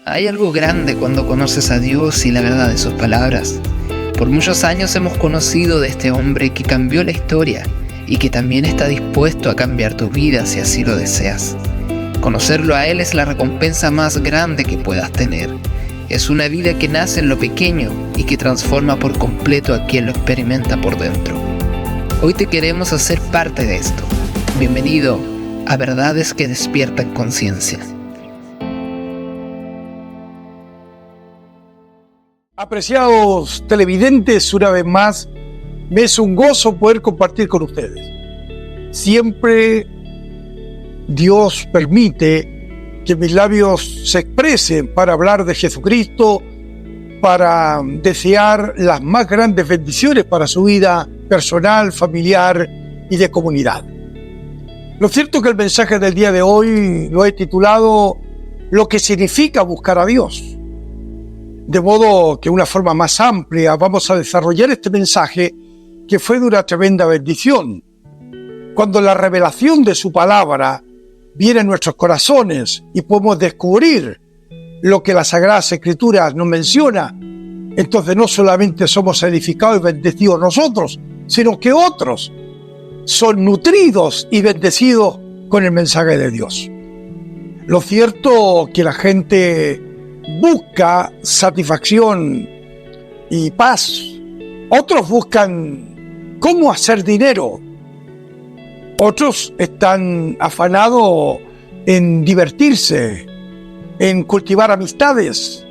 Hay algo grande cuando conoces a Dios y la verdad de sus palabras. Por muchos años hemos conocido de este hombre que cambió la historia y que también está dispuesto a cambiar tu vida si así lo deseas. Conocerlo a Él es la recompensa más grande que puedas tener. Es una vida que nace en lo pequeño y que transforma por completo a quien lo experimenta por dentro. Hoy te queremos hacer parte de esto. Bienvenido a Verdades que Despiertan Conciencia. Apreciados televidentes, una vez más, me es un gozo poder compartir con ustedes. Siempre Dios permite que mis labios se expresen para hablar de Jesucristo, para desear las más grandes bendiciones para su vida personal, familiar y de comunidad. Lo cierto es que el mensaje del día de hoy lo he titulado Lo que significa buscar a Dios. De modo que de una forma más amplia vamos a desarrollar este mensaje que fue de una tremenda bendición. Cuando la revelación de su palabra viene a nuestros corazones y podemos descubrir lo que las Sagradas Escrituras nos menciona, entonces no solamente somos edificados y bendecidos nosotros, sino que otros son nutridos y bendecidos con el mensaje de Dios. Lo cierto es que la gente busca satisfacción y paz. Otros buscan cómo hacer dinero. Otros están afanados en divertirse, en cultivar amistades.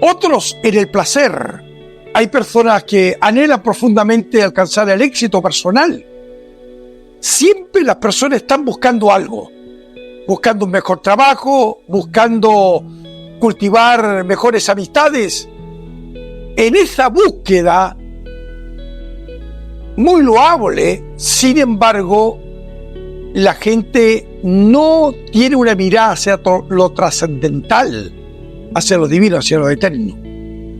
Otros en el placer. Hay personas que anhelan profundamente alcanzar el éxito personal. Siempre las personas están buscando algo. Buscando un mejor trabajo, buscando cultivar mejores amistades. En esa búsqueda muy loable, sin embargo, la gente no tiene una mirada hacia lo trascendental, hacia lo divino, hacia lo eterno.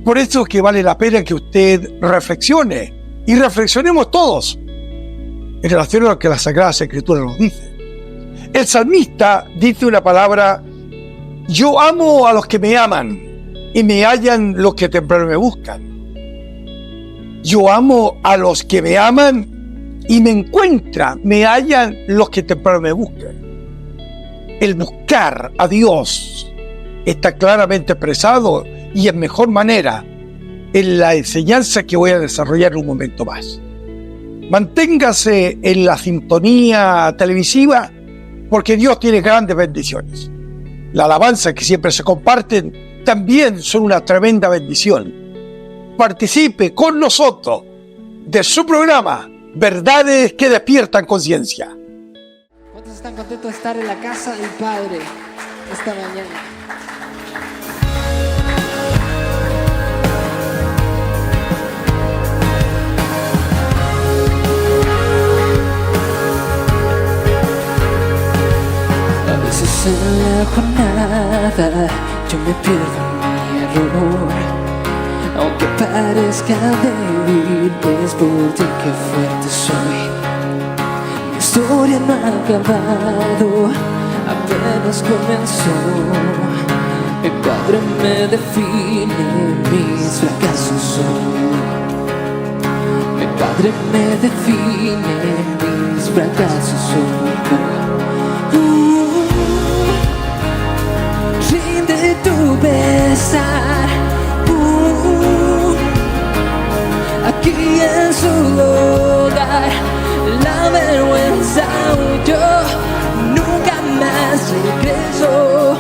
Por eso es que vale la pena que usted reflexione y reflexionemos todos en relación a lo que la Sagrada Escritura nos dice. El salmista dice una palabra: yo amo a los que me aman y me hallan los que temprano me buscan. Yo amo a los que me aman y me encuentran, me hallan los que temprano me buscan. El buscar a Dios está claramente expresado y en mejor manera en la enseñanza que voy a desarrollar en un momento más. Manténgase en la sintonía televisiva porque Dios tiene grandes bendiciones. La alabanza que siempre se comparten también son una tremenda bendición. Participe con nosotros de su programa Verdades que Despiertan Conciencia. ¿Cuántos están contentos de estar en la casa del Padre esta mañana? A veces en la jornada yo me pierdo en mi error. Aunque parezca débil, es por ti que fuerte soy. Mi historia no ha acabado, apenas comenzó. Mi padre me define, mis fracasos son. Mi padre me define, mis fracasos son. Rinde tu pesar. Aquí en su hogar, la vergüenza huyó, nunca más regresó.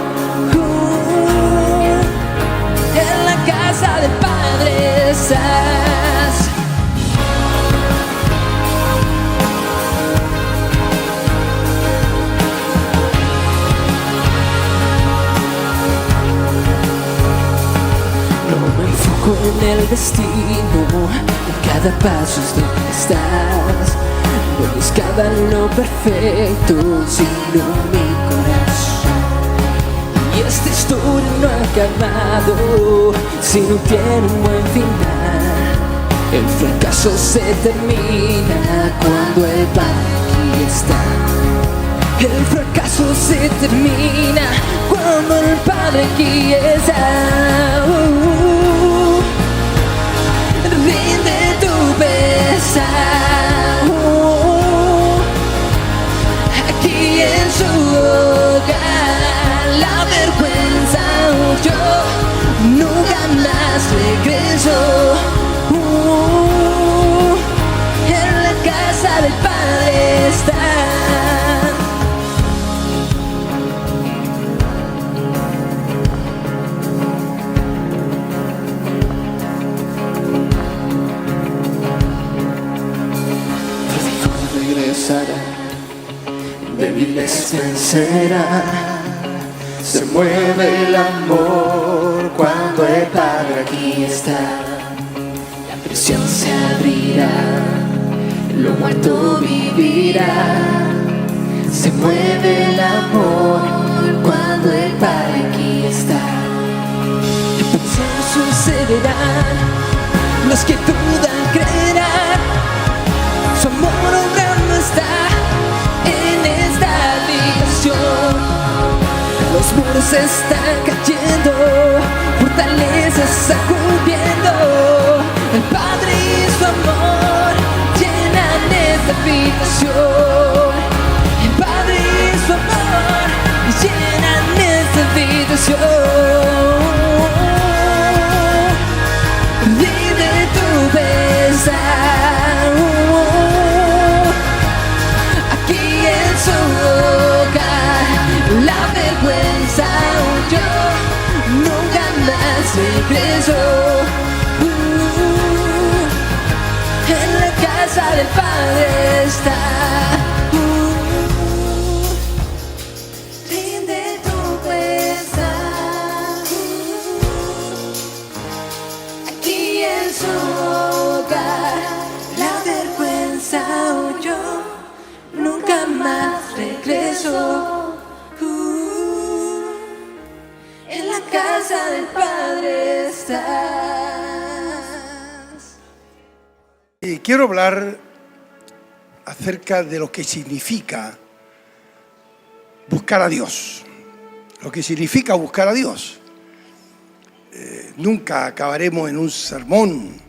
En la casa del Padre estás. En el destino, en cada paso es donde estás. No buscaba lo perfecto, sino mi corazón. Y esta historia no ha acabado, si no tiene un buen final. El fracaso se termina cuando el Padre aquí está. El fracaso se termina cuando el Padre aquí está. regreso. En la casa del Padre está. Débiles vencerán, se mueve el amor cuando el Padre aquí está. La prisión se abrirá, lo muerto vivirá. Se mueve el amor cuando el Padre aquí está. Entonces sucederán, los que dudan creerán. Su amor obrando está en esta habitación. Los muros están cayendo, fortalezas sacudiendo. El Padre y su amor llenan esta habitación. El Padre y su amor llenan esta habitación. Vive tu pesar. La vergüenza huyó, nunca más regresó. En la casa del Padre está. Rinde tu pesar. Aquí en su hogar, la vergüenza huyó, nunca más regresó. En la casa del Padre estás. Y quiero hablar acerca de lo que significa buscar a Dios. Lo que significa buscar a Dios. Nunca acabaremos en un sermón,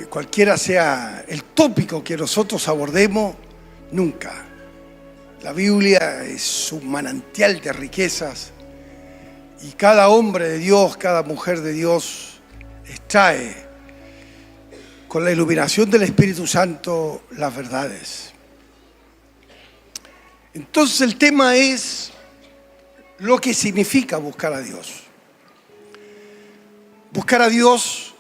cualquiera sea el tópico que nosotros abordemos, nunca. La Biblia es un manantial de riquezas. Y cada hombre de Dios, cada mujer de Dios extrae con la iluminación del Espíritu Santo las verdades. Entonces el tema es lo que significa buscar a Dios. Buscar a Dios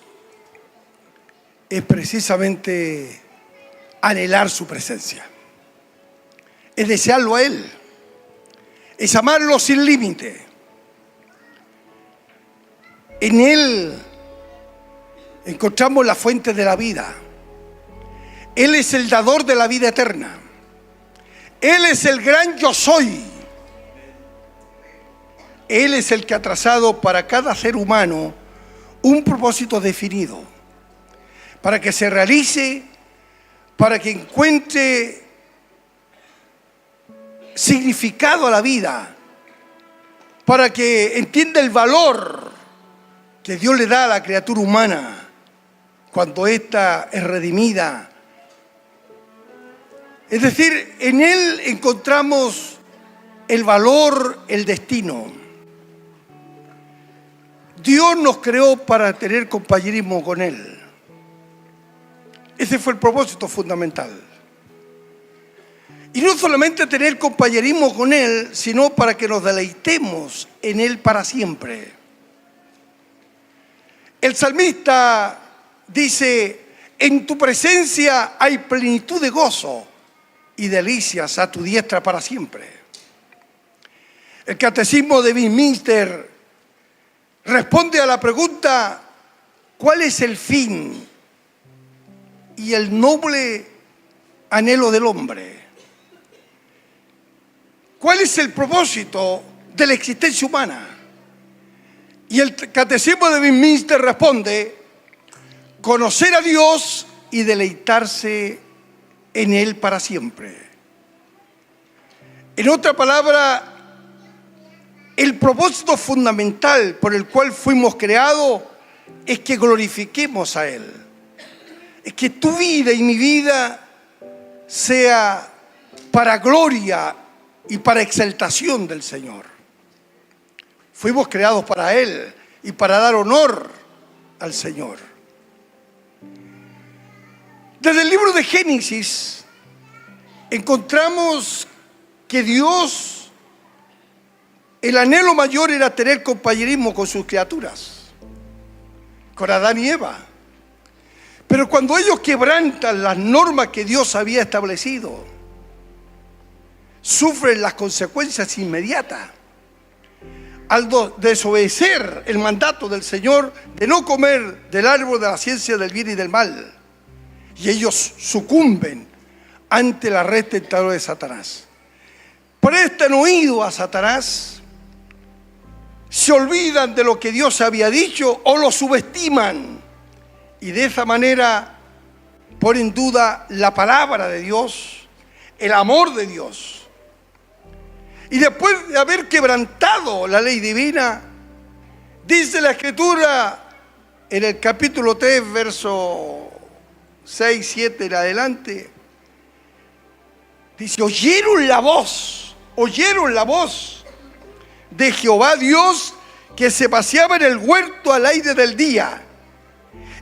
es precisamente anhelar su presencia. Es desearlo a Él. Es amarlo sin límite. En Él encontramos la fuente de la vida. Él es el dador de la vida eterna. Él es el gran yo soy. Él es el que ha trazado para cada ser humano un propósito definido, para que se realice, para que encuentre significado a la vida, para que entienda el valor que Dios le da a la criatura humana cuando ésta es redimida. Es decir, en Él encontramos el valor, el destino. Dios nos creó para tener compañerismo con Él. Ese fue el propósito fundamental. Y no solamente tener compañerismo con Él, sino para que nos deleitemos en Él para siempre. El salmista dice: en tu presencia hay plenitud de gozo y delicias a tu diestra para siempre. El catecismo de Westminster responde a la pregunta: ¿cuál es el fin y el noble anhelo del hombre? ¿Cuál es el propósito de la existencia humana? Y el catecismo de Westminster responde: conocer a Dios y deleitarse en Él para siempre. En otra palabra, el propósito fundamental por el cual fuimos creados es que glorifiquemos a Él. Es que tu vida y mi vida sea para gloria y para exaltación del Señor. Fuimos creados para Él y para dar honor al Señor. Desde el libro de Génesis encontramos que Dios, el anhelo mayor era tener compañerismo con sus criaturas, con Adán y Eva. Pero cuando ellos quebrantan las normas que Dios había establecido, sufren las consecuencias inmediatas. Al desobedecer el mandato del Señor de no comer del árbol de la ciencia del bien y del mal, y ellos sucumben ante la red tentadora de Satanás. Prestan oído a Satanás, se olvidan de lo que Dios había dicho o lo subestiman, y de esa manera ponen en duda la palabra de Dios, el amor de Dios. Y después de haber quebrantado la ley divina, dice la Escritura en el capítulo 3, verso 6, 7 en adelante, dice: oyeron la voz de Jehová Dios que se paseaba en el huerto al aire del día.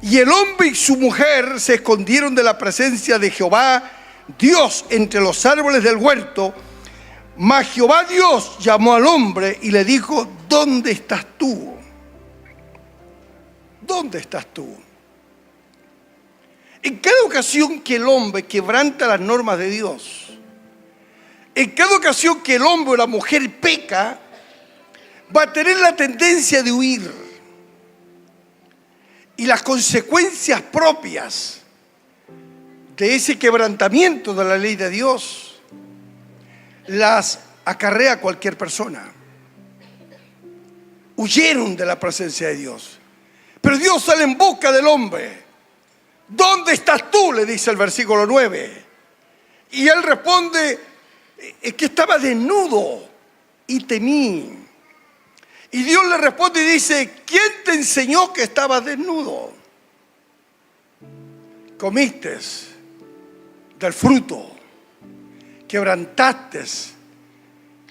Y el hombre y su mujer se escondieron de la presencia de Jehová Dios entre los árboles del huerto. Mas Jehová Dios llamó al hombre y le dijo: ¿dónde estás tú? ¿Dónde estás tú? En cada ocasión que el hombre quebranta las normas de Dios, en cada ocasión que el hombre o la mujer peca, va a tener la tendencia de huir. Y las consecuencias propias de ese quebrantamiento de la ley de Dios las acarrea cualquier persona. Huyeron de la presencia de Dios. Pero Dios sale en busca del hombre. ¿Dónde estás tú?, le dice el versículo 9. Y él responde: es que estaba desnudo y temí. Y Dios le responde y dice: ¿quién te enseñó que estabas desnudo? Comiste del fruto, quebrantaste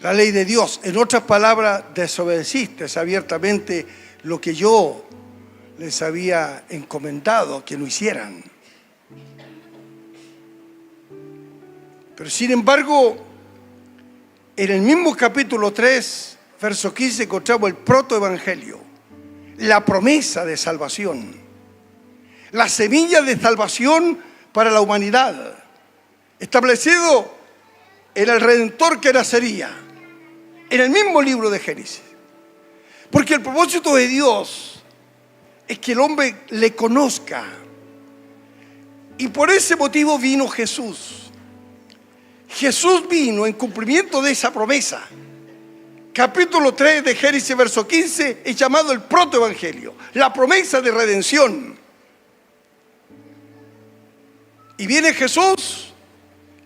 la ley de Dios. En otras palabras, desobedeciste abiertamente lo que yo les había encomendado que no hicieran. Pero sin embargo, en el mismo capítulo 3, verso 15, encontramos el protoevangelio, la promesa de salvación, la semilla de salvación para la humanidad, establecido en el Redentor que nacería, en el mismo libro de Génesis. Porque el propósito de Dios es que el hombre le conozca. Y por ese motivo vino Jesús. Jesús vino en cumplimiento de esa promesa. Capítulo 3 de Génesis, verso 15, es llamado el protoevangelio, la promesa de redención. Y viene Jesús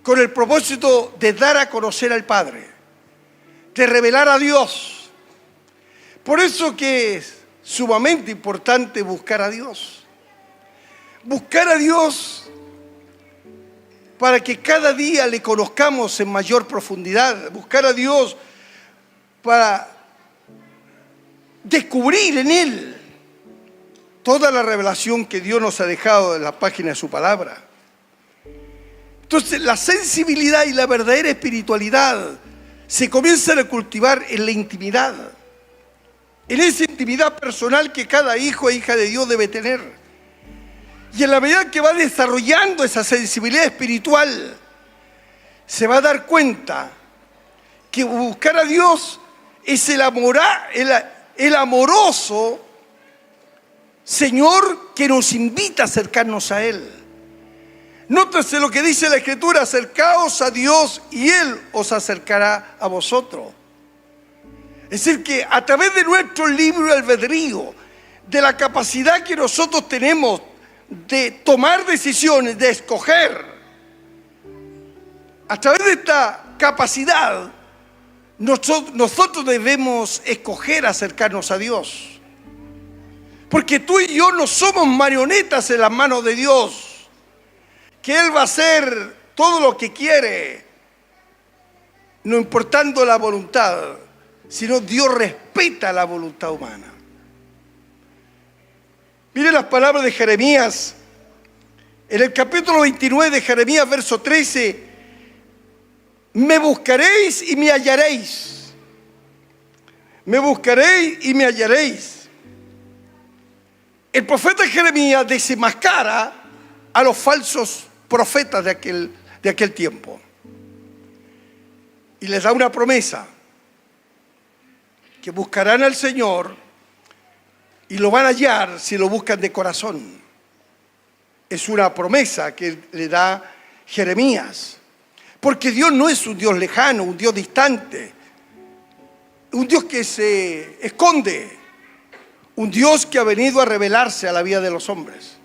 con el propósito de dar a conocer al Padre, de revelar a Dios. Por eso que es sumamente importante buscar a Dios. Buscar a Dios para que cada día le conozcamos en mayor profundidad. Buscar a Dios para descubrir en Él toda la revelación que Dios nos ha dejado en la página de su palabra. Entonces, la sensibilidad y la verdadera espiritualidad se comienzan a cultivar en la intimidad, en esa intimidad personal que cada hijo e hija de Dios debe tener. Y en la medida que va desarrollando esa sensibilidad espiritual, se va a dar cuenta que buscar a Dios es el amoroso Señor que nos invita a acercarnos a Él. Nótese lo que dice la Escritura: acercaos a Dios y Él os acercará a vosotros. Es decir, que a través de nuestro libre albedrío, de la capacidad que nosotros tenemos de tomar decisiones, de escoger, a través de esta capacidad, nosotros debemos escoger acercarnos a Dios. Porque tú y yo no somos marionetas en las manos de Dios, que Él va a hacer todo lo que quiere, no importando la voluntad, sino Dios respeta la voluntad humana. Miren las palabras de Jeremías. En el capítulo 29 de Jeremías, verso 13, me buscaréis y me hallaréis. Me buscaréis y me hallaréis. El profeta Jeremías desenmascara a los falsos profetas de aquel tiempo. Y les da una promesa, que buscarán al Señor y lo van a hallar si lo buscan de corazón. Es una promesa que le da Jeremías. Porque Dios no es un Dios lejano, un Dios distante, un Dios que se esconde, un Dios que ha venido a revelarse a la vida de los hombres.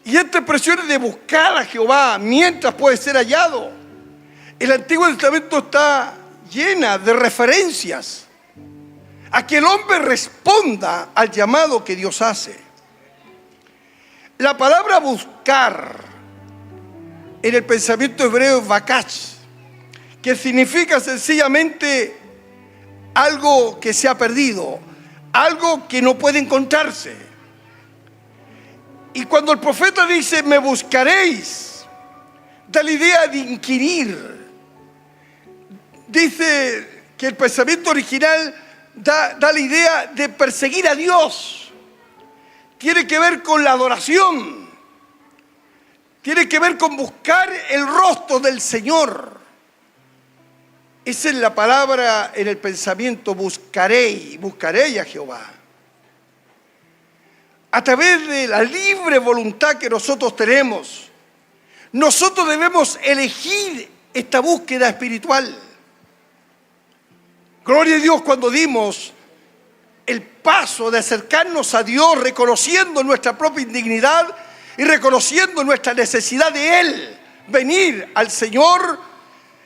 Y esta expresión de buscar a Jehová mientras puede ser hallado. El Antiguo Testamento está llena de referencias a que el hombre responda al llamado que Dios hace. La palabra buscar en el pensamiento hebreo es bakach, que significa sencillamente algo que se ha perdido, algo que no puede encontrarse. Y cuando el profeta dice me buscaréis, da la idea de inquirir. Dice que el pensamiento original da la idea de perseguir a Dios. Tiene que ver con la adoración. Tiene que ver con buscar el rostro del Señor. Esa es la palabra en el pensamiento, buscaré a Jehová. A través de la libre voluntad que nosotros tenemos, nosotros debemos elegir esta búsqueda espiritual. Gloria a Dios cuando dimos el paso de acercarnos a Dios, reconociendo nuestra propia indignidad y reconociendo nuestra necesidad de Él, venir al Señor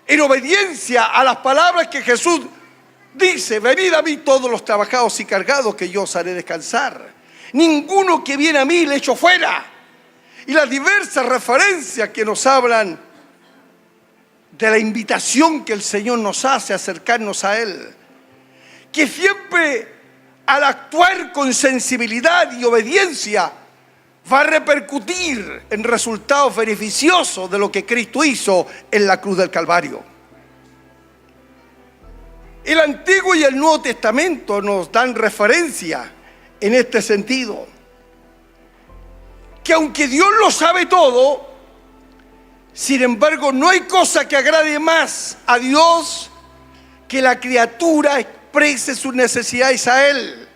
en obediencia a las palabras que Jesús dice: venid a mí todos los trabajados y cargados, que yo os haré descansar. Ninguno que viene a mí le echo fuera. Y las diversas referencias que nos hablan de la invitación que el Señor nos hace a acercarnos a Él, que siempre al actuar con sensibilidad y obediencia va a repercutir en resultados beneficiosos de lo que Cristo hizo en la cruz del Calvario. El Antiguo y el Nuevo Testamento nos dan referencia en este sentido, que aunque Dios lo sabe todo, sin embargo no hay cosa que agrade más a Dios que la criatura exprese sus necesidades a Él.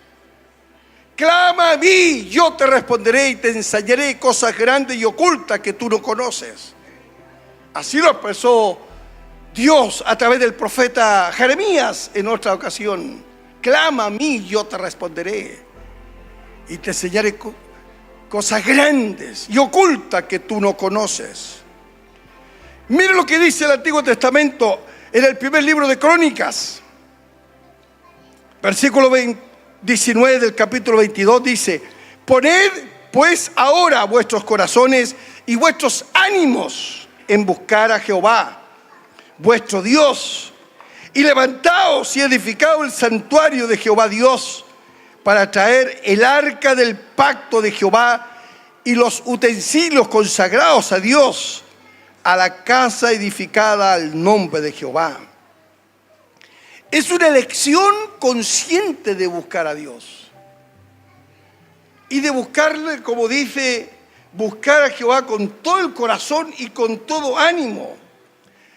Clama a mí, yo te responderé y te enseñaré cosas grandes y ocultas que tú no conoces. Así lo expresó Dios a través del profeta Jeremías en otra ocasión. Clama a mí, yo te responderé y te enseñaré cosas grandes y ocultas que tú no conoces. Mire lo que dice el Antiguo Testamento en el primer libro de Crónicas, versículo 19 del capítulo 22, dice: poned pues ahora vuestros corazones y vuestros ánimos en buscar a Jehová, vuestro Dios, y levantaos y edificaos el santuario de Jehová Dios, para traer el arca del pacto de Jehová y los utensilios consagrados a Dios, a la casa edificada al nombre de Jehová. Es una elección consciente de buscar a Dios. Y de buscarle, como dice, buscar a Jehová con todo el corazón y con todo ánimo.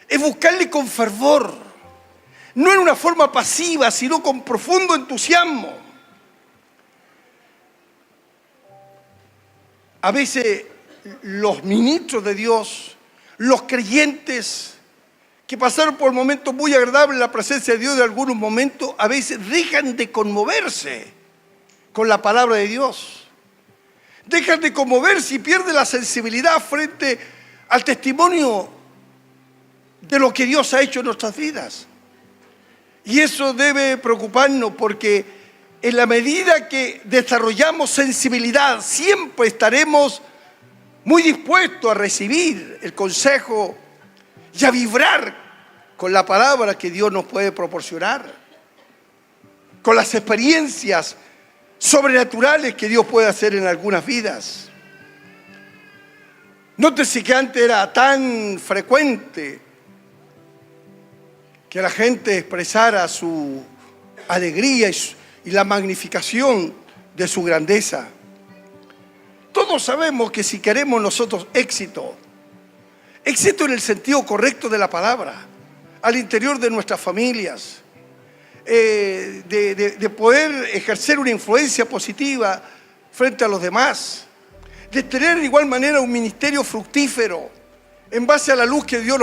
Es buscarle con fervor. No en una forma pasiva, sino con profundo entusiasmo. A veces los ministros de Dios, los creyentes que pasaron por momentos muy agradables en la presencia de Dios, de algunos momentos, a veces dejan de conmoverse con la palabra de Dios. Dejan de conmoverse y pierden la sensibilidad frente al testimonio de lo que Dios ha hecho en nuestras vidas. Y eso debe preocuparnos, porque en la medida que desarrollamos sensibilidad, siempre estaremos muy dispuestos a recibir el consejo y a vibrar con la palabra que Dios nos puede proporcionar, con las experiencias sobrenaturales que Dios puede hacer en algunas vidas. Nótese que antes era tan frecuente que la gente expresara su alegría y la magnificación de su grandeza. Todos sabemos que si queremos nosotros éxito en el sentido correcto de la palabra, al interior de nuestras familias, de poder ejercer una influencia positiva frente a los demás, de tener de igual manera un ministerio fructífero en base a la luz que Dios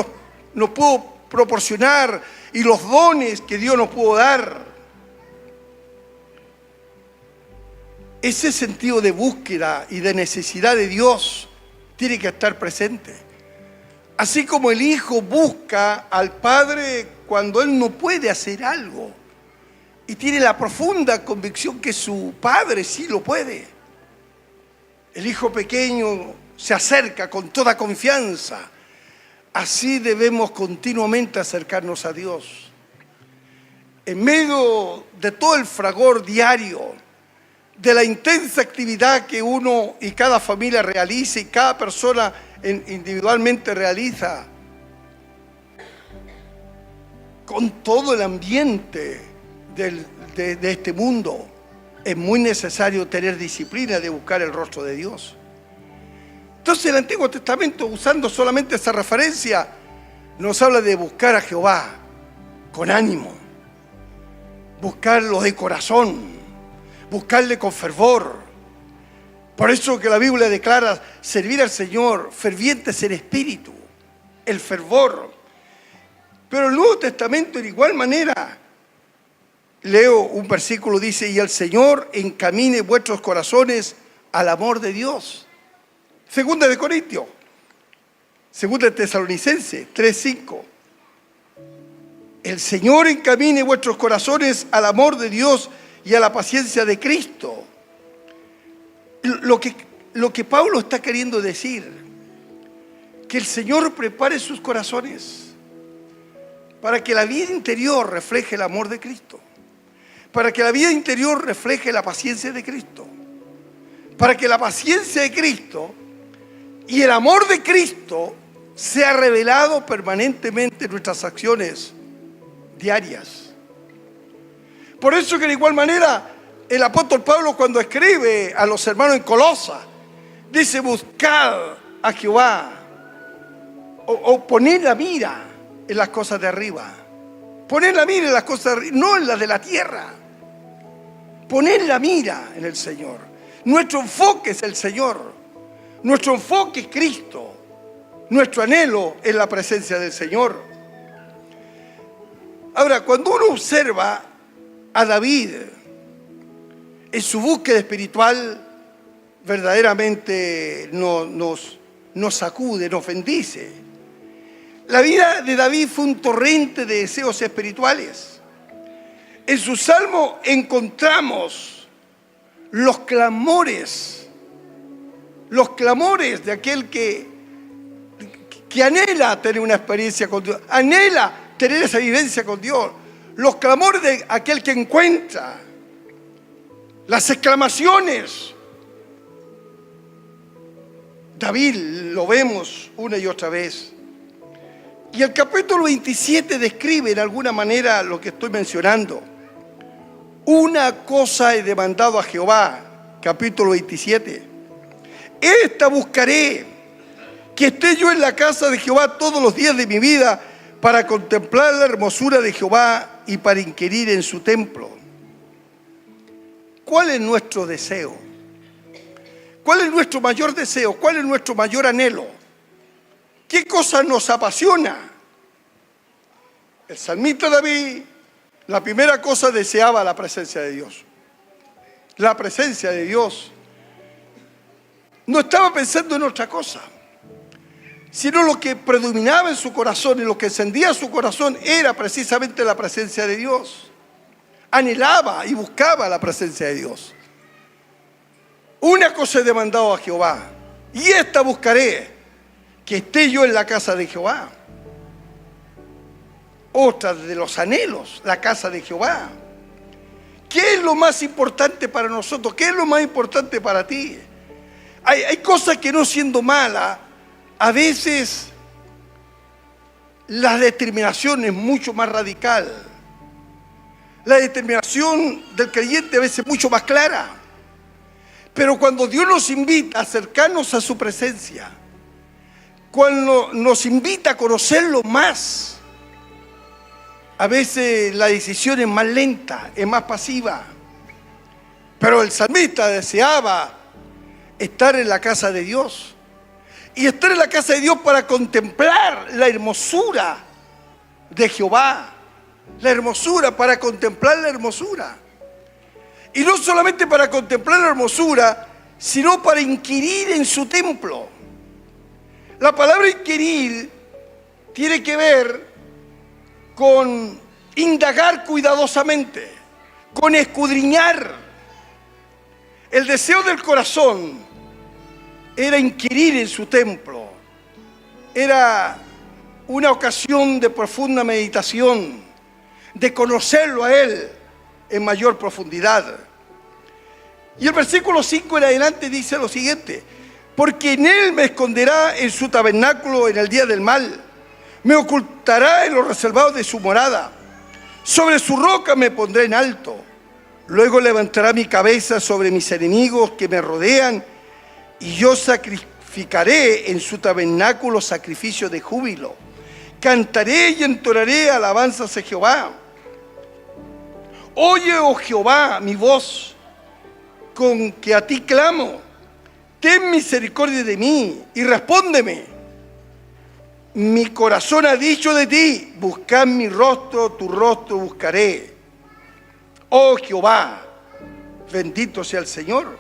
nos pudo proporcionar y los dones que Dios nos pudo dar. Ese sentido de búsqueda y de necesidad de Dios tiene que estar presente. Así como el hijo busca al padre cuando él no puede hacer algo y tiene la profunda convicción que su padre sí lo puede. El hijo pequeño se acerca con toda confianza. Así debemos continuamente acercarnos a Dios. En medio de todo el fragor diario, de la intensa actividad que uno y cada familia realiza y cada persona individualmente realiza, con todo el ambiente de este mundo, es muy necesario tener disciplina de buscar el rostro de Dios. Entonces el Antiguo Testamento, usando solamente esa referencia, nos habla de buscar a Jehová con ánimo, buscarlo de corazón, buscarle con fervor. Por eso que la Biblia declara servir al Señor fervientes en espíritu, el fervor. Pero el Nuevo Testamento de igual manera, leo un versículo, dice: y el Señor encamine vuestros corazones al amor de Dios. Segunda de Corintios, segunda de Tesalonicenses 3:5. El Señor encamine vuestros corazones al amor de Dios y a la paciencia de Cristo. Lo que Pablo está queriendo decir, que el Señor prepare sus corazones para que la vida interior refleje el amor de Cristo, para que la vida interior refleje la paciencia de Cristo, para que la paciencia de Cristo y el amor de Cristo sea revelado permanentemente en nuestras acciones diarias. Por eso que de igual manera el apóstol Pablo, cuando escribe a los hermanos en Colosa, dice: buscad a Jehová, o poned la mira en las cosas de arriba. Poned la mira en las cosas de arriba, no en las de la tierra. Poned la mira en el Señor. Nuestro enfoque es el Señor. Nuestro enfoque es Cristo. Nuestro anhelo es la presencia del Señor. Ahora, cuando uno observa a David en su búsqueda espiritual, verdaderamente nos sacude, nos bendice. La vida de David fue un torrente de deseos espirituales. En su salmo encontramos los clamores de aquel que anhela tener una experiencia con Dios, anhela tener esa vivencia con Dios, los clamores de aquel que encuentra, las exclamaciones. David lo vemos una y otra vez. Y el capítulo 27 describe de alguna manera lo que estoy mencionando. Una cosa he demandado a Jehová, capítulo 27. Esta buscaré, que esté yo en la casa de Jehová todos los días de mi vida, para contemplar la hermosura de Jehová y para inquirir en su templo. ¿Cuál es nuestro deseo? ¿Cuál es nuestro mayor deseo? ¿Cuál es nuestro mayor anhelo? ¿Qué cosa nos apasiona? El salmista David, la primera cosa, deseaba la presencia de Dios. La presencia de Dios. No estaba pensando en otra cosa, sino lo que predominaba en su corazón y lo que encendía su corazón era precisamente la presencia de Dios. Anhelaba y buscaba la presencia de Dios. Una cosa he demandado a Jehová, y esta buscaré, que esté yo en la casa de Jehová. Otra de los anhelos, la casa de Jehová. ¿Qué es lo más importante para nosotros? ¿Qué es lo más importante para ti? Hay cosas que, no siendo malas, a veces la determinación es mucho más radical. La determinación del creyente a veces es mucho más clara. Pero cuando Dios nos invita a acercarnos a su presencia, cuando nos invita a conocerlo más, a veces la decisión es más lenta, es más pasiva. Pero el salmista deseaba estar en la casa de Dios. Y estar en la casa de Dios para contemplar la hermosura de Jehová. La hermosura, para contemplar la hermosura. Y no solamente para contemplar la hermosura, sino para inquirir en su templo. La palabra inquirir tiene que ver con indagar cuidadosamente, con escudriñar. El deseo del corazón era inquirir en su templo. Era una ocasión de profunda meditación, de conocerlo a Él en mayor profundidad. Y el versículo 5 en adelante dice lo siguiente: porque en Él me esconderá en su tabernáculo en el día del mal, me ocultará en los reservados de su morada, sobre su roca me pondré en alto. Luego levantará mi cabeza sobre mis enemigos que me rodean, y yo sacrificaré en su tabernáculo sacrificio de júbilo. Cantaré y entonaré alabanzas a Jehová. Oye, oh Jehová, mi voz, con que a ti clamo. Ten misericordia de mí y respóndeme. Mi corazón ha dicho de ti: buscad mi rostro, tu rostro buscaré. Oh Jehová, bendito sea el Señor.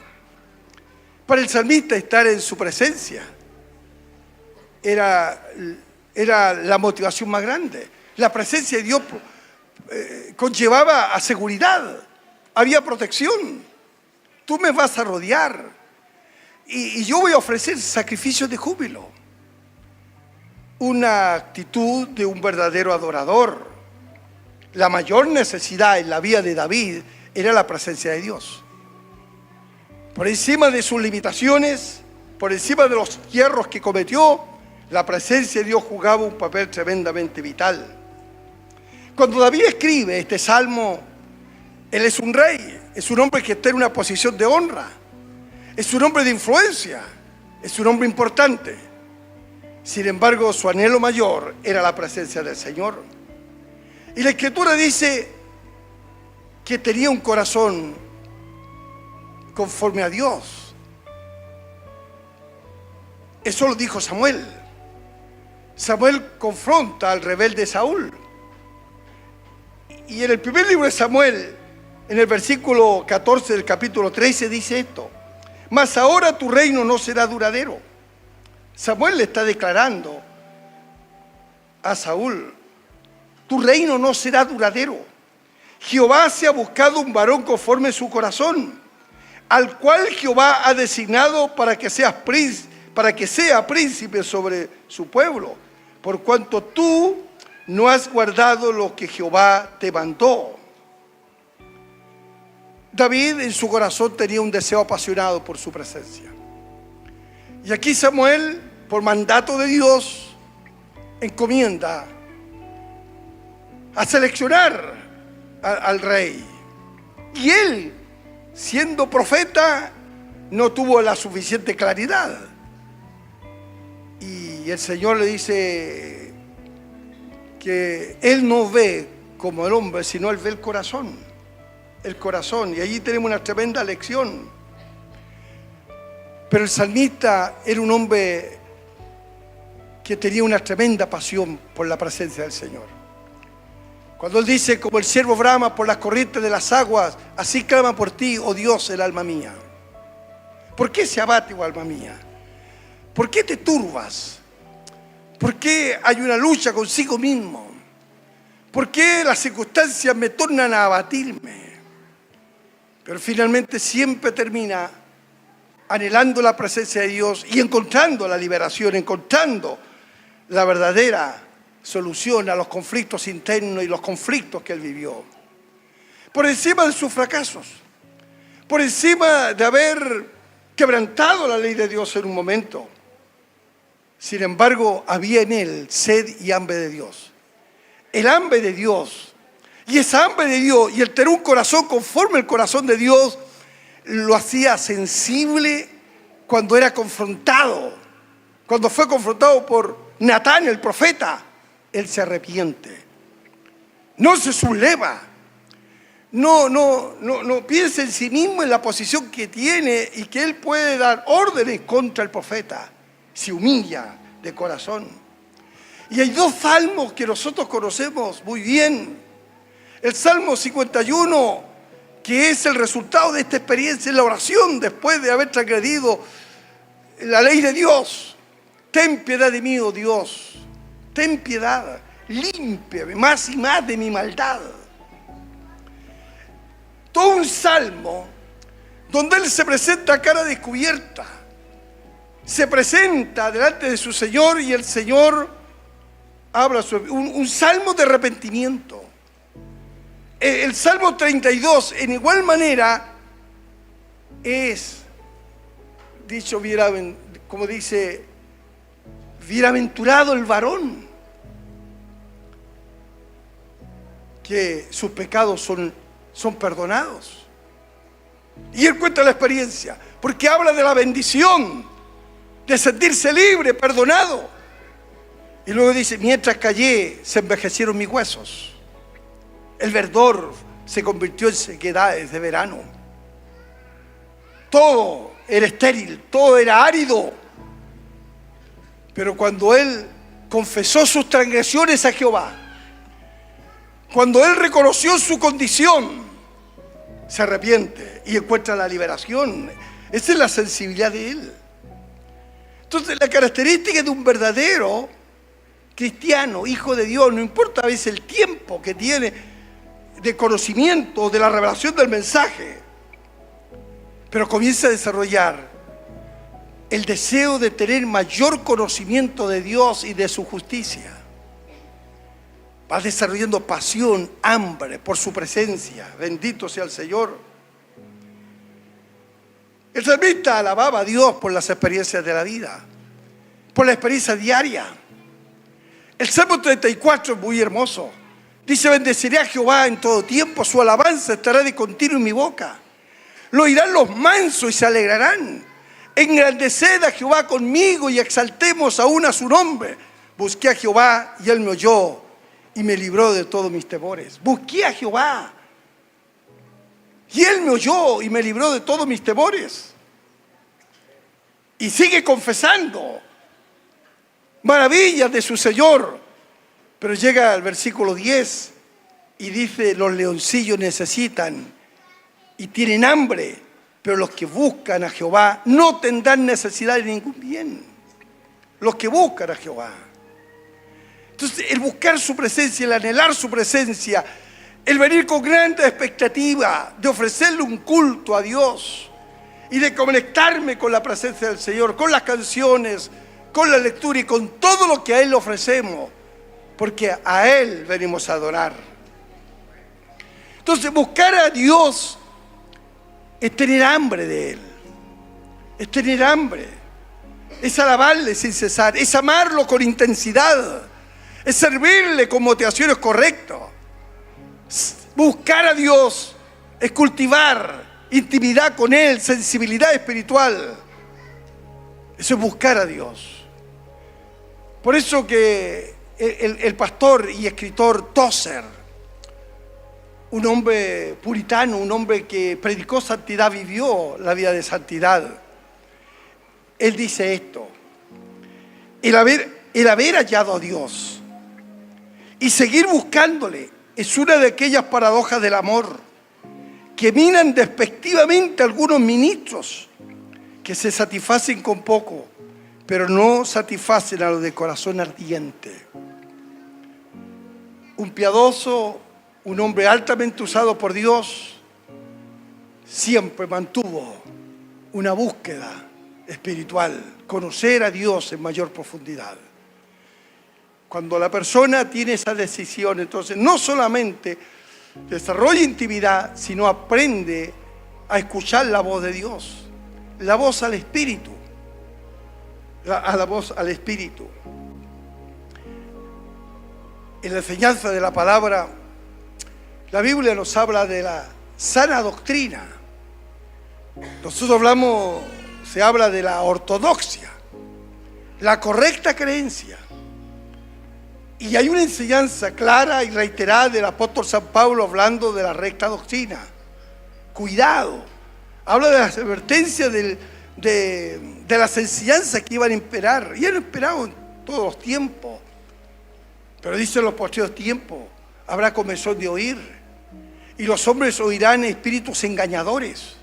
Para el salmista, estar en su presencia era la motivación más grande. La presencia de Dios conllevaba a seguridad, había protección. Tú me vas a rodear y yo voy a ofrecer sacrificios de júbilo. Una actitud de un verdadero adorador. La mayor necesidad en la vida de David era la presencia de Dios. Por encima de sus limitaciones, por encima de los hierros que cometió, la presencia de Dios jugaba un papel tremendamente vital. Cuando David escribe este salmo, él es un rey, es un hombre que está en una posición de honra, es un hombre de influencia, es un hombre importante. Sin embargo, su anhelo mayor era la presencia del Señor. Y la Escritura dice que tenía un corazón conforme a Dios. Eso lo dijo Samuel. Samuel confronta al rebelde Saúl. Y en el primer libro de Samuel, en el versículo 14 del capítulo 13, dice esto: mas ahora tu reino no será duradero. Samuel le está declarando a Saúl: tu reino no será duradero. Jehová se ha buscado un varón conforme a su corazón, al cual Jehová ha designado para que sea príncipe sobre su pueblo, por cuanto tú no has guardado lo que Jehová te mandó. David en su corazón tenía un deseo apasionado por su presencia. Y aquí Samuel, por mandato de Dios, encomienda a seleccionar al rey. Y él, siendo profeta, no tuvo la suficiente claridad. Y el Señor le dice que Él no ve como el hombre, sino Él ve el corazón. El corazón. Y allí tenemos una tremenda lección. Pero el salmista era un hombre que tenía una tremenda pasión por la presencia del Señor. Cuando Él dice: como el ciervo brama por las corrientes de las aguas, así clama por ti, oh Dios, el alma mía. ¿Por qué se abate, oh alma mía? ¿Por qué te turbas? ¿Por qué hay una lucha consigo mismo? ¿Por qué las circunstancias me tornan a abatirme? Pero finalmente siempre termina anhelando la presencia de Dios y encontrando la liberación, encontrando la verdadera solución a los conflictos internos y los conflictos que él vivió. por encima de sus fracasos, por encima de haber quebrantado la ley de Dios en un momento. Sin embargo, había en él sed y hambre de Dios. El hambre de Dios, y esa hambre de Dios, y el tener un corazón conforme al corazón de Dios, lo hacía sensible cuando era confrontado. Cuando fue confrontado por Natán, el profeta, él se arrepiente. No se subleva. No piensa en sí mismo, en la posición que tiene y que él puede dar órdenes contra el profeta. Se humilla de corazón. Y hay dos salmos que nosotros conocemos muy bien. El Salmo 51, que es el resultado de esta experiencia en la oración después de haber transgredido la ley de Dios. Ten piedad de mí, oh Dios. Ten piedad. Límpiame más y más de mi maldad. Todo un salmo donde él se presenta a cara descubierta. Se presenta delante de su Señor y el Señor habla sobre un salmo de arrepentimiento. El Salmo 32, en igual manera, es dicho, como dice, bienaventurado el varón, que sus pecados son perdonados. Y él cuenta la experiencia, porque habla de la bendición, de sentirse libre, perdonado. Y luego dice, mientras callé, se envejecieron mis huesos. El verdor se convirtió en sequedades de verano. Todo era estéril, todo era árido. Pero cuando él confesó sus transgresiones a Jehová, cuando él reconoció su condición, se arrepiente y encuentra la liberación. Esa es la sensibilidad de él. Entonces, la característica de un verdadero cristiano, hijo de Dios, no importa a veces el tiempo que tiene de conocimiento de la revelación del mensaje, pero comienza a desarrollar el deseo de tener mayor conocimiento de Dios y de su justicia. Va desarrollando pasión, hambre por su presencia. Bendito sea el Señor. El salmista alababa a Dios por las experiencias de la vida, por la experiencia diaria. El Salmo 34 es muy hermoso. Dice, bendeciré a Jehová en todo tiempo, su alabanza estará de continuo en mi boca. Lo oirán los mansos y se alegrarán. Engrandeced a Jehová conmigo y exaltemos aún a su nombre. Busqué a Jehová y él me oyó y me libró de todos mis temores. Busqué a Jehová y él me oyó y me libró de todos mis temores. Y sigue confesando maravillas de su Señor. Pero llega al versículo 10 y dice, los leoncillos necesitan y tienen hambre, pero los que buscan a Jehová no tendrán necesidad de ningún bien. Los que buscan a Jehová. Entonces, el buscar su presencia, el anhelar su presencia, el venir con grande expectativa de ofrecerle un culto a Dios y de conectarme con la presencia del Señor, con las canciones, con la lectura y con todo lo que a Él le ofrecemos, porque a Él venimos a adorar. Entonces, buscar a Dios es tener hambre de Él, es tener hambre, es alabarle sin cesar, es amarlo con intensidad, es servirle con motivaciones correctas. Buscar a Dios es cultivar intimidad con Él, sensibilidad espiritual. Eso es buscar a Dios. Por eso que el pastor y escritor Tozer, un hombre puritano, un hombre que predicó santidad, vivió la vida de santidad, él dice esto: el haber hallado a Dios y seguir buscándole es una de aquellas paradojas del amor que minan despectivamente a algunos ministros que se satisfacen con poco, pero no satisfacen a los de corazón ardiente. Un piadoso, un hombre altamente usado por Dios, siempre mantuvo una búsqueda espiritual, conocer a Dios en mayor profundidad. Cuando la persona tiene esa decisión, entonces no solamente desarrolla intimidad si no aprende a escuchar la voz de Dios, la voz al Espíritu, la voz al Espíritu. En la enseñanza de la palabra, la Biblia nos habla de la sana doctrina. Nosotros se habla de la ortodoxia, la correcta creencia. Y hay una enseñanza clara y reiterada del apóstol San Pablo hablando de la recta doctrina. Cuidado. Habla de las advertencias de las enseñanzas que iban a imperar. Y han imperado en todos los tiempos. Pero dice en los postreros tiempos, habrá comezón de oír. Y los hombres oirán espíritus engañadores.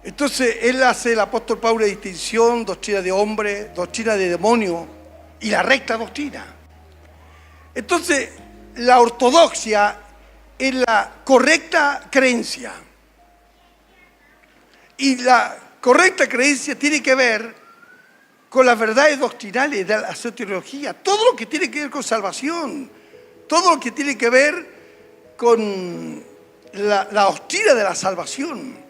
Entonces, el apóstol Pablo, la distinción, doctrina de hombre, doctrina de demonio y la recta doctrina. Entonces, la ortodoxia es la correcta creencia. Y la correcta creencia tiene que ver con las verdades doctrinales de la soteriología, todo lo que tiene que ver con salvación, todo lo que tiene que ver con la doctrina de la salvación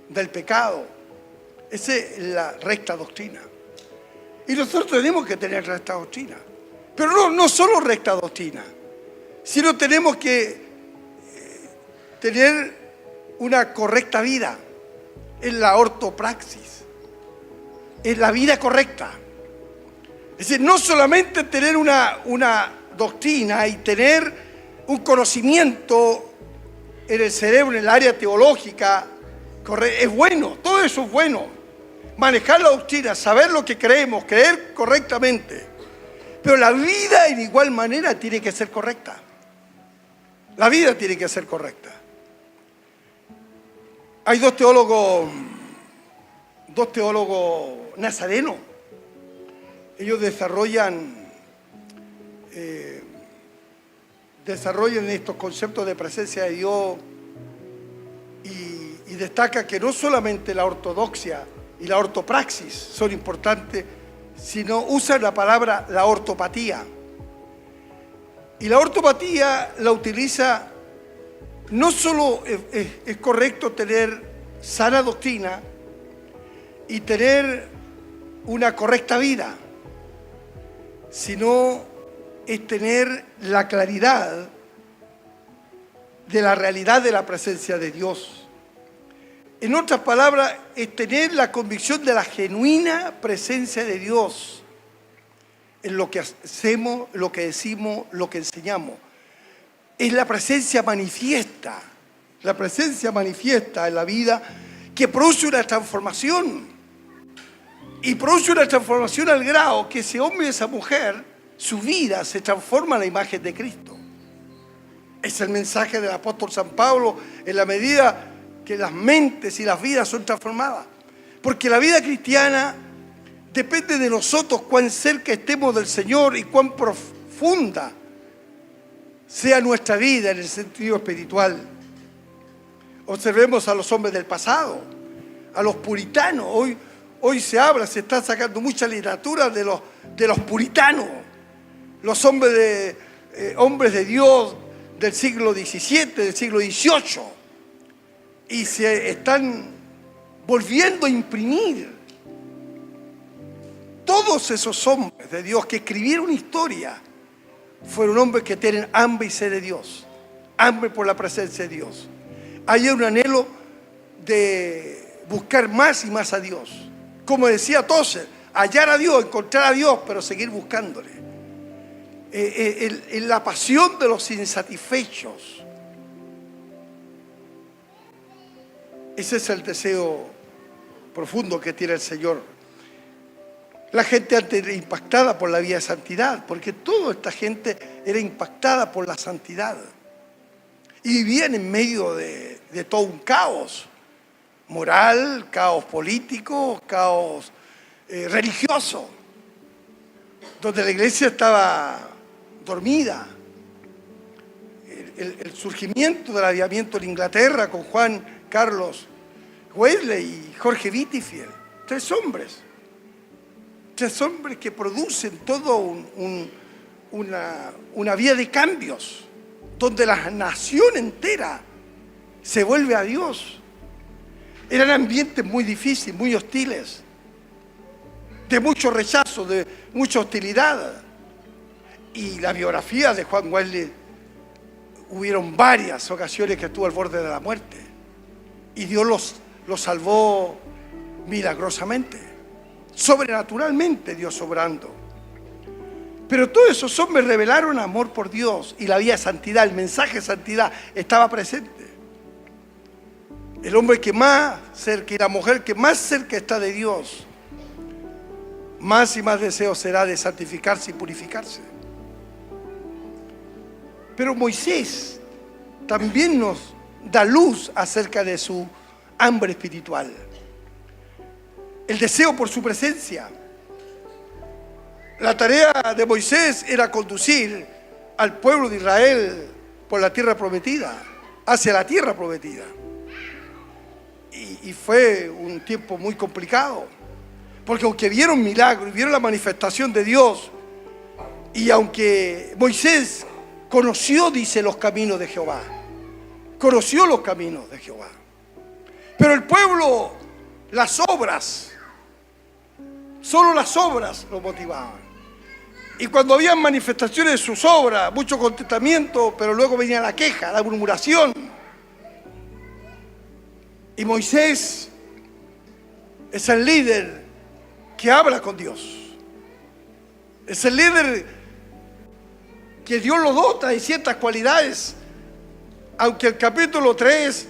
del pecado. Esa es la recta doctrina. Y nosotros tenemos que tener recta doctrina. Pero no solo recta doctrina, sino tenemos que tener una correcta vida. Es la ortopraxis. Es la vida correcta. Es decir, no solamente tener una doctrina y tener un conocimiento en el cerebro, en el área teológica, es bueno, todo eso es bueno. Manejar la doctrina, saber lo que creemos, creer correctamente. Pero la vida en igual manera tiene que ser correcta. La vida tiene que ser correcta. Hay dos teólogos nazarenos. Ellos desarrollan estos conceptos de presencia de Dios y destaca que no solamente la ortodoxia y la ortopraxis son importantes, sino usan la palabra la ortopatía. Y la ortopatía la utiliza, no solo es correcto tener sana doctrina y tener una correcta vida, sino es tener la claridad de la realidad de la presencia de Dios. En otras palabras, es tener la convicción de la genuina presencia de Dios en lo que hacemos, lo que decimos, lo que enseñamos. Es la presencia manifiesta en la vida que produce una transformación. Y produce una transformación al grado que ese hombre y esa mujer, su vida se transforma en la imagen de Cristo. Es el mensaje del apóstol San Pablo en la medida que las mentes y las vidas son transformadas. Porque la vida cristiana depende de nosotros, cuán cerca estemos del Señor y cuán profunda sea nuestra vida en el sentido espiritual. Observemos a los hombres del pasado, a los puritanos. Hoy se está sacando mucha literatura de los puritanos, los hombres de Dios del siglo XVII, del siglo XVIII, y se están volviendo a imprimir todos esos hombres de Dios que escribieron historia. Fueron hombres que tienen hambre y sed de Dios, hambre por la presencia de Dios. Hay un anhelo de buscar más y más a Dios. Como decía Tozer, hallar a Dios, encontrar a Dios, pero seguir buscándole. En la pasión de los insatisfechos. Ese es el deseo profundo que tiene el Señor. La gente antes era impactada por la vida de santidad, porque toda esta gente era impactada por la santidad. Y vivían en medio de todo un caos moral, caos político, caos religioso, donde la iglesia estaba dormida. El surgimiento del avivamiento en Inglaterra con Juan Carlos Wesley y Jorge Whitefield, tres hombres que producen todo una vía de cambios donde la nación entera se vuelve a Dios. Eran ambientes muy difíciles, muy hostiles, de mucho rechazo, de mucha hostilidad. Y la biografía de Juan Wesley, hubieron varias ocasiones que estuvo al borde de la muerte. Y Dios los salvó milagrosamente, sobrenaturalmente, Dios obrando. Pero todos esos hombres revelaron amor por Dios y la vida de santidad, el mensaje de santidad estaba presente. El hombre que más cerca y la mujer que más cerca está de Dios, más y más deseo será de santificarse y purificarse. Pero Moisés también nos da luz acerca de su hambre espiritual, el deseo por su presencia. La tarea de Moisés era conducir al pueblo de Israel por la tierra prometida, hacia la tierra prometida. Y fue un tiempo muy complicado, porque aunque vieron milagros y vieron la manifestación de Dios, y aunque Moisés conoció, dice, los caminos de Jehová, conoció los caminos de Jehová, pero el pueblo, las obras, solo las obras lo motivaban. Y cuando había manifestaciones de sus obras, mucho contentamiento, pero luego venía la queja, la murmuración. Y Moisés es el líder que habla con Dios. Es el líder que Dios lo dota de ciertas cualidades. Aunque el capítulo 3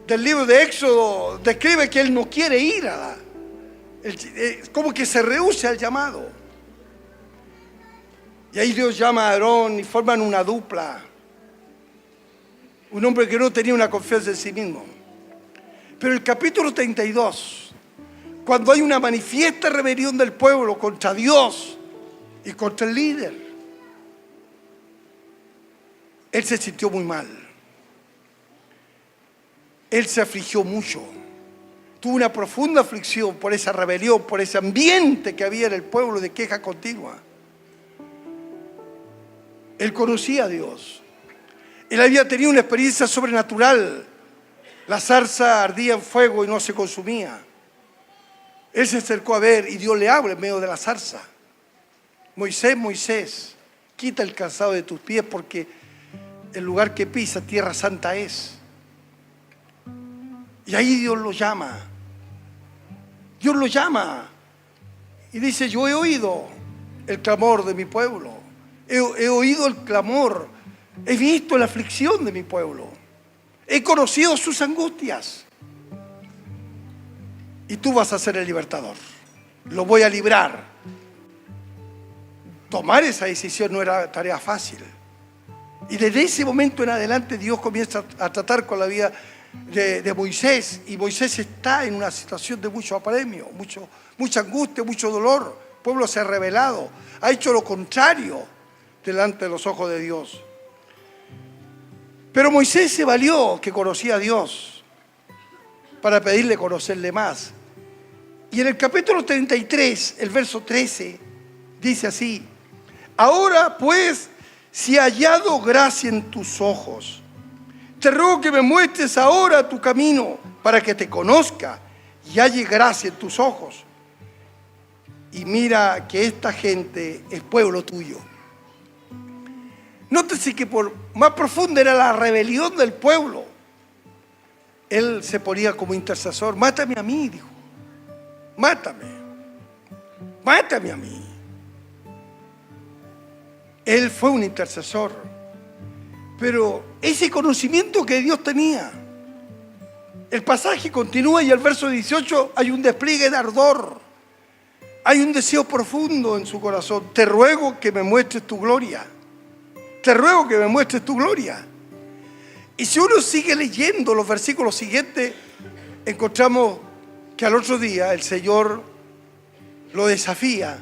del libro de Éxodo describe que él no quiere ir como que se rehúsa al llamado. Y ahí Dios llama a Aarón y forman una dupla. Un hombre que no tenía una confianza en sí mismo. Pero el capítulo 32, cuando hay una manifiesta rebelión del pueblo contra Dios y contra el líder, él se sintió muy mal. Él se afligió mucho. Tuvo una profunda aflicción por esa rebelión, por ese ambiente que había en el pueblo de queja continua. Él conocía a Dios. Él había tenido una experiencia sobrenatural. La zarza ardía en fuego y no se consumía. Él se acercó a ver y Dios le habla en medio de la zarza. Moisés, Moisés, quita el calzado de tus pies porque el lugar que pisa, tierra santa es. Y ahí Dios lo llama. Dios lo llama. Y dice, yo he oído el clamor de mi pueblo. He oído el clamor. He visto la aflicción de mi pueblo. He conocido sus angustias. Y tú vas a ser el libertador. Lo voy a librar. Tomar esa decisión no era tarea fácil. Y desde ese momento en adelante Dios comienza a tratar con la vida de Moisés. Y Moisés está en una situación de mucho apremio, mucha angustia, mucho dolor. El pueblo se ha rebelado. Ha hecho lo contrario delante de los ojos de Dios. Pero Moisés se valió que conocía a Dios para pedirle conocerle más. Y en el capítulo 33, el verso 13, dice así: ahora pues, si he hallado gracia en tus ojos, te ruego que me muestres ahora tu camino para que te conozca y halle gracia en tus ojos. Y mira que esta gente es pueblo tuyo. Nótese que por más profunda era la rebelión del pueblo, él se ponía como intercesor. Mátame a mí, dijo. Mátame a mí. Él fue un intercesor. Pero ese conocimiento que Dios tenía, el pasaje continúa y el verso 18 hay un despliegue de ardor. Hay un deseo profundo en su corazón. Te ruego que me muestres tu gloria. Te ruego que me muestres tu gloria. Y si uno sigue leyendo los versículos siguientes, encontramos que al otro día el Señor lo desafía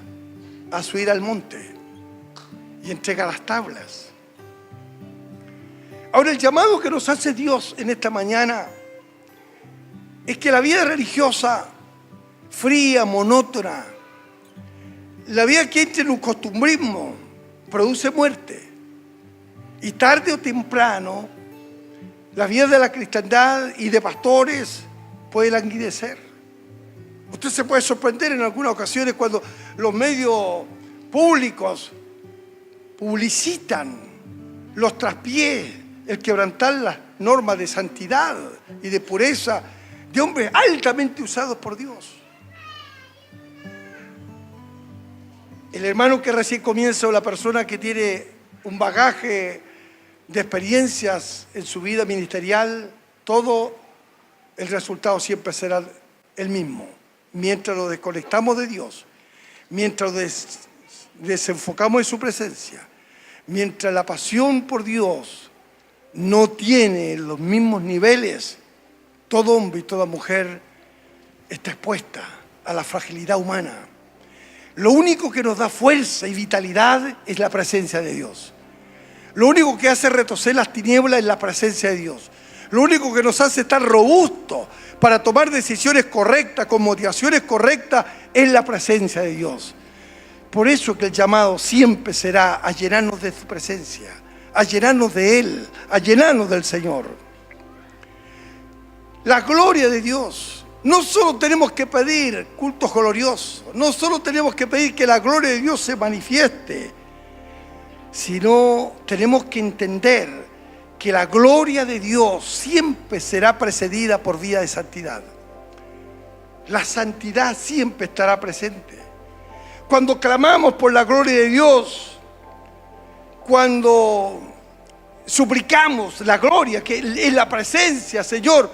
a subir al monte y entrega las tablas. Ahora, el llamado que nos hace Dios en esta mañana es que la vida religiosa, fría, monótona, la vida que entra en un costumbrismo, produce muerte. Y tarde o temprano, la vida de la cristiandad y de pastores puede languidecer. Usted se puede sorprender en algunas ocasiones cuando los medios públicos publicitan los traspiés, el quebrantar las normas de santidad y de pureza de hombres altamente usados por Dios. El hermano que recién comienza o la persona que tiene un bagaje de experiencias en su vida ministerial, todo el resultado siempre será el mismo. Mientras nos desconectamos de Dios, mientras desenfocamos de su presencia, mientras la pasión por Dios no tiene los mismos niveles, todo hombre y toda mujer está expuesta a la fragilidad humana. Lo único que nos da fuerza y vitalidad es la presencia de Dios. Lo único que hace retorcer las tinieblas es la presencia de Dios. Lo único que nos hace estar robustos para tomar decisiones correctas, con motivaciones correctas, es la presencia de Dios. Por eso que el llamado siempre será a llenarnos de su presencia, a llenarnos de Él, a llenarnos del Señor. La gloria de Dios. No solo tenemos que pedir cultos gloriosos, no solo tenemos que pedir que la gloria de Dios se manifieste, sino tenemos que entender que la gloria de Dios siempre será precedida por vida de santidad. La santidad siempre estará presente. Cuando clamamos por la gloria de Dios, cuando suplicamos la gloria, que es la presencia, Señor,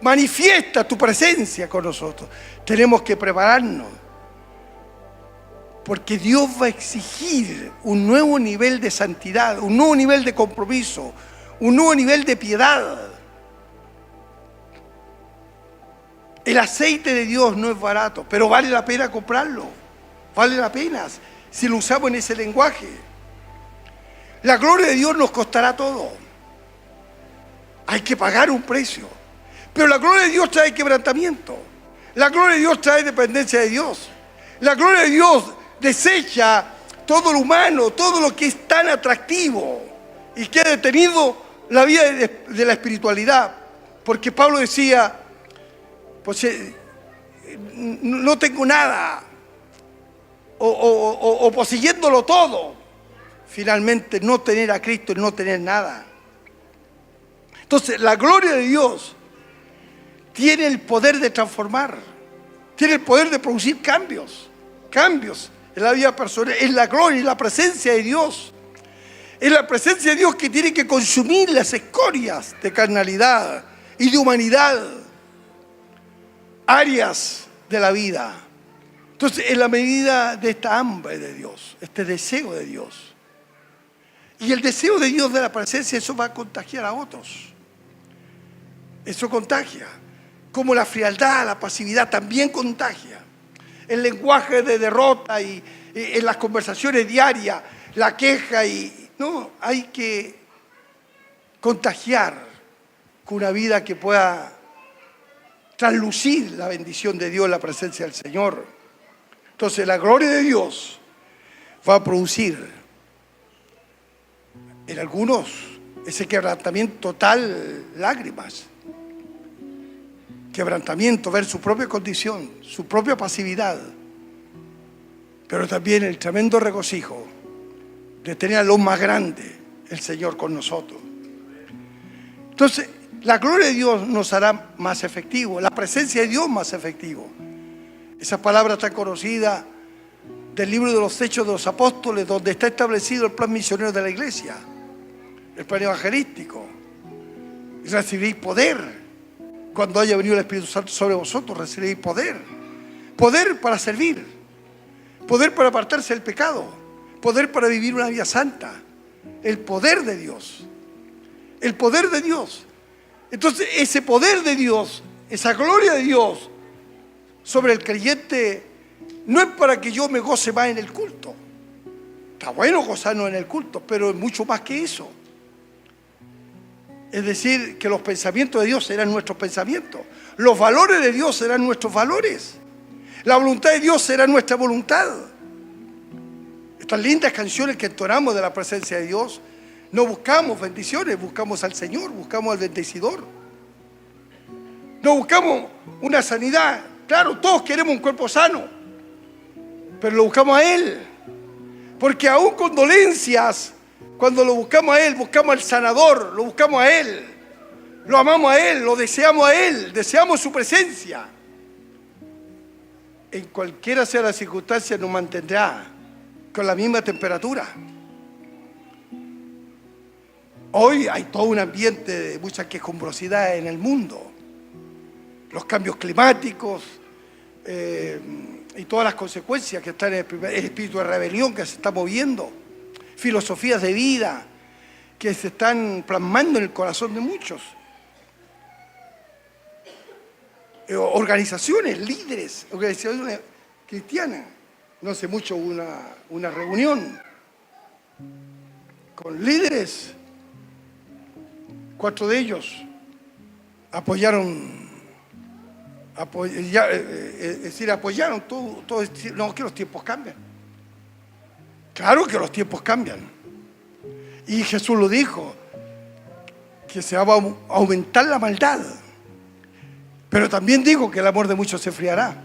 manifiesta tu presencia con nosotros. Tenemos que prepararnos, porque Dios va a exigir un nuevo nivel de santidad, un nuevo nivel de compromiso, un nuevo nivel de piedad. El aceite de Dios no es barato, pero vale la pena comprarlo. Vale la pena si lo usamos en ese lenguaje. La gloria de Dios nos costará todo. Hay que pagar un precio. Pero la gloria de Dios trae quebrantamiento. La gloria de Dios trae dependencia de Dios. La gloria de Dios desecha todo lo humano, todo lo que es tan atractivo y que ha detenido la vida de la espiritualidad. Porque Pablo decía, pues no tengo nada, o poseyéndolo todo, finalmente no tener a Cristo y no tener nada. Entonces la gloria de Dios tiene el poder de transformar, tiene el poder de producir cambios en la vida personal. Es la gloria y la presencia de Dios. Es la presencia de Dios que tiene que consumir las escorias de carnalidad y de humanidad, áreas de la vida. Entonces, en la medida de esta hambre de Dios, este deseo de Dios, y el deseo de Dios de la presencia, eso va a contagiar a otros. Eso contagia. Como la frialdad, la pasividad también contagia. El lenguaje de derrota y en las conversaciones diarias, la queja no, hay que contagiar con una vida que pueda traslucir la bendición de Dios, la presencia del Señor. Entonces la gloria de Dios va a producir en algunos ese quebrantamiento total, lágrimas. Quebrantamiento, ver su propia condición, su propia pasividad, pero también el tremendo regocijo de tener a lo más grande, el Señor, con nosotros. Entonces, la gloria de Dios nos hará más efectivos, la presencia de Dios más efectivo. Esa palabra tan conocida del libro de los Hechos de los Apóstoles, donde está establecido el plan misionero de la iglesia, el plan evangelístico. Y recibiréis poder. Cuando haya venido el Espíritu Santo sobre vosotros, recibiréis poder. Poder para servir. Poder para apartarse del pecado. Poder para vivir una vida santa. El poder de Dios. El poder de Dios. Entonces, ese poder de Dios, esa gloria de Dios sobre el creyente, no es para que yo me goce más en el culto. Está bueno gozarnos en el culto, pero es mucho más que eso. Es decir, que los pensamientos de Dios serán nuestros pensamientos. Los valores de Dios serán nuestros valores. La voluntad de Dios será nuestra voluntad. Estas lindas canciones que entonamos de la presencia de Dios, no buscamos bendiciones, buscamos al Señor, buscamos al bendecidor. No buscamos una sanidad. Claro, todos queremos un cuerpo sano, pero lo buscamos a Él. Porque aún con dolencias, cuando lo buscamos a Él, buscamos al sanador, lo buscamos a Él. Lo amamos a Él, lo deseamos a Él, deseamos su presencia. En cualquiera sea la circunstancia nos mantendrá con la misma temperatura. Hoy hay todo un ambiente de mucha quejumbrosidad en el mundo. Los cambios climáticos y todas las consecuencias que están en el espíritu de rebelión que se está moviendo. Filosofías de vida que se están plasmando en el corazón de muchos. Organizaciones, líderes, organizaciones cristianas. No hace mucho hubo una reunión con líderes. 4 de ellos apoyaron todo. No, que los tiempos cambian. Claro que los tiempos cambian. Y Jesús lo dijo, que se va a aumentar la maldad. Pero también dijo que el amor de muchos se enfriará.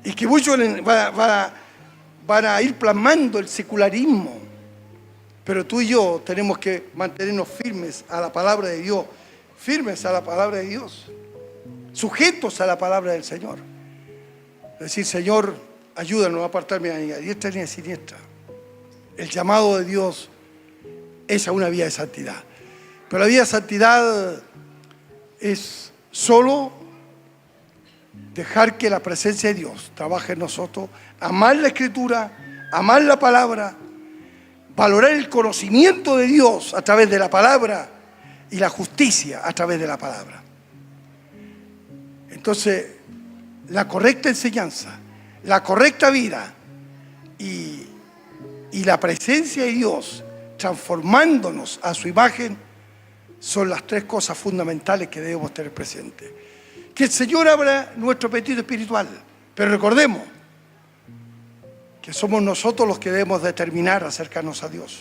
Y que muchos van a ir plasmando el secularismo. Pero tú y yo tenemos que mantenernos firmes a la palabra de Dios. Firmes a la palabra de Dios. Sujetos a la palabra del Señor. Decir, Señor, ayúdanos a apartarme ni a diestra ni a siniestra. El llamado de Dios es a una vida de santidad. Pero la vida de santidad es solo dejar que la presencia de Dios trabaje en nosotros, amar la Escritura, amar la palabra, valorar el conocimiento de Dios a través de la palabra y la justicia a través de la palabra. Entonces, la correcta enseñanza, la correcta vida y la presencia de Dios transformándonos a su imagen son las 3 cosas fundamentales que debemos tener presentes. Que el Señor abra nuestro apetito espiritual, pero recordemos que somos nosotros los que debemos determinar acercarnos a Dios.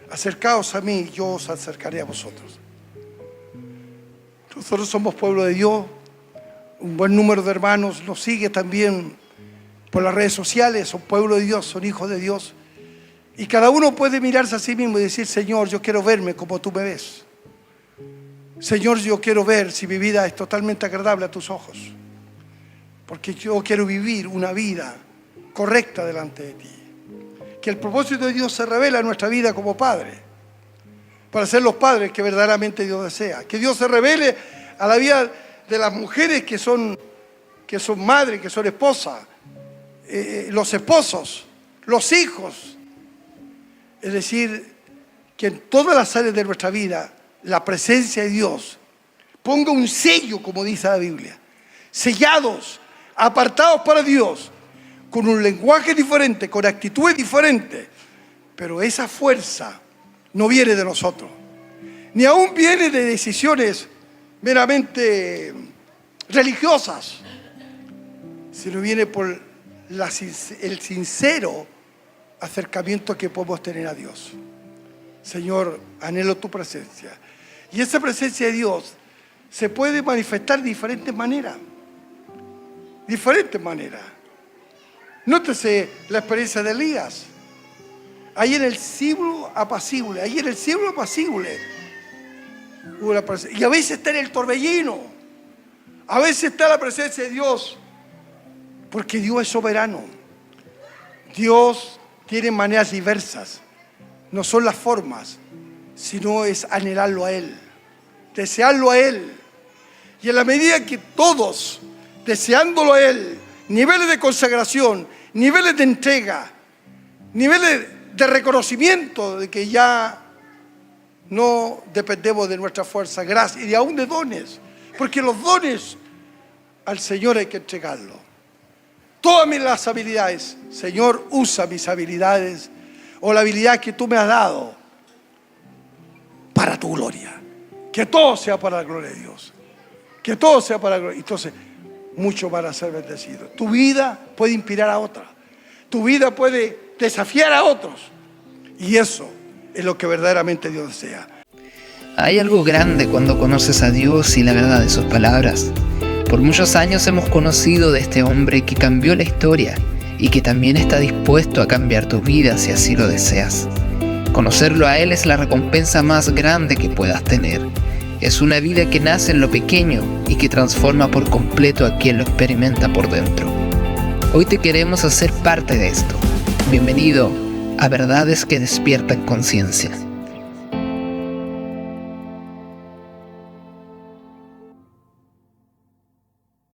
Acercaos a mí, yo os acercaré a vosotros. Nosotros somos pueblo de Dios. Un buen número de hermanos nos sigue también por las redes sociales. Son pueblo de Dios, son hijos de Dios. Y cada uno puede mirarse a sí mismo y decir, Señor, yo quiero verme como tú me ves. Señor, yo quiero ver si mi vida es totalmente agradable a tus ojos. Porque yo quiero vivir una vida correcta delante de ti. Que el propósito de Dios se revela en nuestra vida como padre, para ser los padres que verdaderamente Dios desea. Que Dios se revele a la vida de las mujeres que son madres, que son esposas, los esposos, los hijos. Es decir, que en todas las áreas de nuestra vida la presencia de Dios ponga un sello, como dice la Biblia, sellados, apartados para Dios, con un lenguaje diferente, con actitudes diferentes, pero esa fuerza no viene de nosotros, ni aún viene de decisiones meramente religiosas, sino viene por el sincero acercamiento que podemos tener a Dios. Señor, anhelo tu presencia. Y esa presencia de Dios se puede manifestar de diferentes maneras. Diferentes maneras. Nótese la experiencia de Elías. Ahí en el cielo apacible, hubo la presencia. Y a veces está en el torbellino. A veces está la presencia de Dios. Porque Dios es soberano. Dios tiene maneras diversas. No son las formas, sino es anhelarlo a Él, desearlo a Él. Y en la medida que todos, deseándolo a Él, niveles de consagración, niveles de entrega, niveles de reconocimiento de que ya no dependemos de nuestra fuerza, gracia y aún de dones, porque los dones al Señor hay que entregarlos. Todas las habilidades, Señor, usa mis habilidades o la habilidad que tú me has dado para tu gloria. Que todo sea para la gloria de Dios. Que todo sea para la gloria. Entonces, muchos van a ser bendecidos. Tu vida puede inspirar a otra. Tu vida puede desafiar a otros. Y eso es lo que verdaderamente Dios desea. Hay algo grande cuando conoces a Dios y la verdad de sus palabras. Por muchos años hemos conocido de este hombre que cambió la historia y que también está dispuesto a cambiar tu vida si así lo deseas. Conocerlo a Él es la recompensa más grande que puedas tener. Es una vida que nace en lo pequeño y que transforma por completo a quien lo experimenta por dentro. Hoy te queremos hacer parte de esto. Bienvenido a Verdades que Despiertan Conciencia.